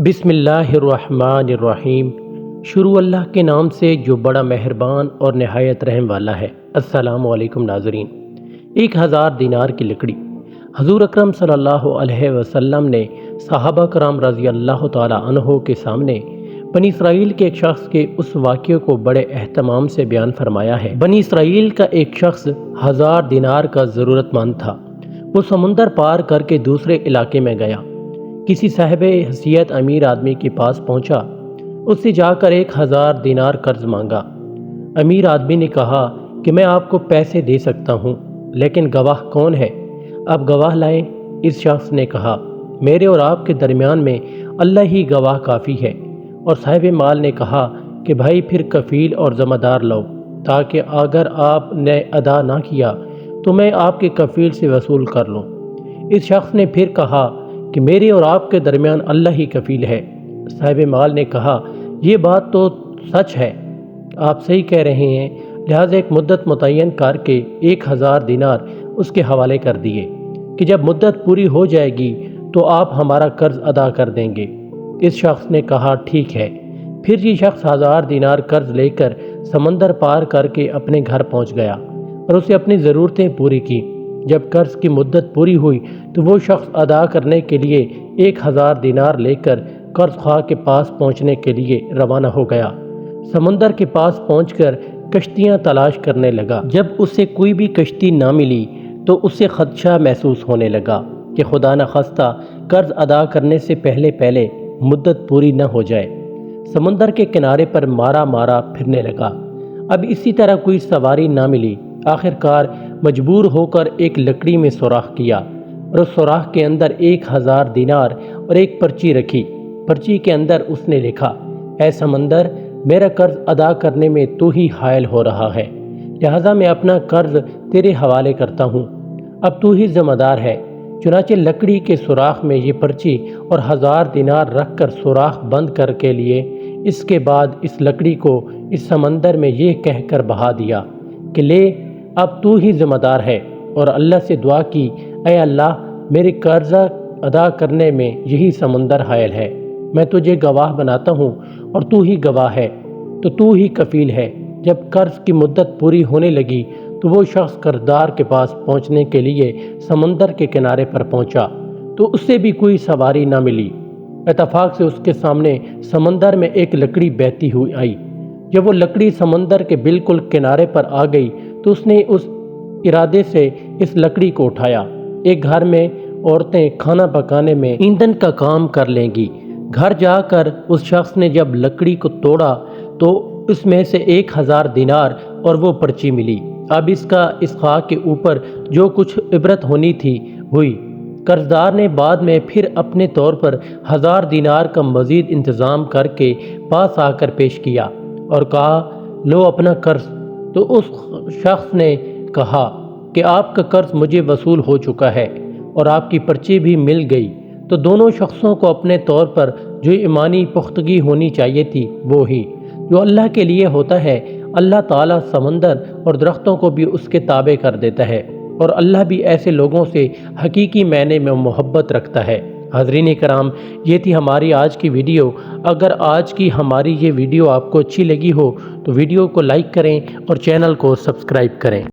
بسم اللہ الرحمن الرحیم۔ شروع اللہ کے نام سے جو بڑا مہربان اور نہایت رحم والا ہے۔ السلام علیکم ناظرین۔ 1000 دینار کی لکڑی۔ حضور اکرم صلی اللہ علیہ وسلم نے صحابہ کرام رضی اللہ تعالی عنہ کے سامنے بنی اسرائیل کے ایک شخص کے اس واقعے کو بڑے اہتمام سے بیان فرمایا ہے۔ بنی اسرائیل کا ایک شخص 1000 دینار کا ضرورت مند تھا۔ وہ سمندر پار کر کے دوسرے علاقے میں گیا، کسی صاحب حیثیت امیر آدمی کے پاس پہنچا، اس سے جا کر 1000 دینار قرض مانگا۔ امیر آدمی نے کہا کہ میں آپ کو پیسے دے سکتا ہوں، لیکن گواہ کون ہے؟ اب گواہ لائیں۔ اس شخص نے کہا، میرے اور آپ کے درمیان میں اللہ ہی گواہ کافی ہے۔ اور صاحب مال نے کہا کہ بھائی پھر کفیل اور ذمہ دار لاؤ، تاکہ اگر آپ نے ادا نہ کیا تو میں آپ کے کفیل سے وصول کر لوں۔ اس شخص نے پھر کہا کہ میرے اور آپ کے درمیان اللہ ہی کفیل ہے۔ صاحب مال نے کہا، یہ بات تو سچ ہے، آپ صحیح کہہ رہے ہیں، لہٰذا ایک مدت متعین کر کے 1000 دینار اس کے حوالے کر دیے کہ جب مدت پوری ہو جائے گی تو آپ ہمارا قرض ادا کر دیں گے۔ اس شخص نے کہا، ٹھیک ہے۔ پھر یہ شخص 1000 دینار قرض لے کر سمندر پار کر کے اپنے گھر پہنچ گیا اور اسے اپنی ضرورتیں پوری کی۔ جب قرض کی مدت پوری ہوئی تو وہ شخص ادا کرنے کے لیے 1000 دینار لے کر قرض خواہ کے پاس پہنچنے کے لیے روانہ ہو گیا۔ سمندر کے پاس پہنچ کر کشتیاں تلاش کرنے لگا۔ جب اسے کوئی بھی کشتی نہ ملی تو اسے خدشہ محسوس ہونے لگا کہ خدا نخواستہ قرض ادا کرنے سے پہلے مدت پوری نہ ہو جائے۔ سمندر کے کنارے پر مارا پھرنے لگا۔ اب اسی طرح کوئی سواری نہ ملی۔ آخرکار مجبور ہو کر ایک لکڑی میں سوراخ کیا اور اس سوراخ کے اندر 1000 دینار اور ایک پرچی رکھی۔ پرچی کے اندر اس نے لکھا، اے سمندر، میرا قرض ادا کرنے میں تو ہی حائل ہو رہا ہے، لہٰذا میں اپنا قرض تیرے حوالے کرتا ہوں، اب تو ہی ذمہ دار ہے۔ چنانچہ لکڑی کے سوراخ میں یہ پرچی اور 1000 دینار رکھ کر سوراخ بند کر کے لیے، اس کے بعد اس لکڑی کو اس سمندر میں یہ کہہ کر بہا دیا کہ لے، اب تو ہی ذمہ دار ہے، اور اللہ سے دعا کی، اے اللہ، میرے قرضہ ادا کرنے میں یہی سمندر حائل ہے، میں تجھے گواہ بناتا ہوں اور تو ہی گواہ ہے، تو ہی کفیل ہے۔ جب قرض کی مدت پوری ہونے لگی تو وہ شخص قرضدار کے پاس پہنچنے کے لیے سمندر کے کنارے پر پہنچا تو اس سے بھی کوئی سواری نہ ملی۔ اتفاق سے اس کے سامنے سمندر میں ایک لکڑی بہتی ہوئی آئی۔ جب وہ لکڑی سمندر کے بالکل کنارے پر آ گئی تو اس نے اس ارادے سے اس لکڑی کو اٹھایا، ایک گھر میں عورتیں کھانا پکانے میں ایندھن کا کام کر لیں گی۔ گھر جا کر اس شخص نے جب لکڑی کو توڑا تو اس میں سے 1000 دینار اور وہ پرچی ملی۔ اب اس خاک کے اوپر جو کچھ عبرت ہونی تھی ہوئی۔ قرضدار نے بعد میں پھر اپنے طور پر 1000 دینار کا مزید انتظام کر کے پاس آ کر پیش کیا اور کہا، لو اپنا قرض۔ تو اس شخص نے کہا کہ آپ کا قرض مجھے وصول ہو چکا ہے اور آپ کی پرچی بھی مل گئی۔ تو دونوں شخصوں کو اپنے طور پر جو ایمانی پختگی ہونی چاہیے تھی وہ ہی جو اللہ کے لیے ہوتا ہے، اللہ تعالیٰ سمندر اور درختوں کو بھی اس کے تابع کر دیتا ہے، اور اللہ بھی ایسے لوگوں سے حقیقی معنی میں محبت رکھتا ہے۔ حاضرین کرام، یہ تھی ہماری آج کی ویڈیو۔ اگر آج کی ہماری یہ ویڈیو آپ کو اچھی لگی ہو تو ویڈیو کو لائک کریں اور چینل کو سبسکرائب کریں۔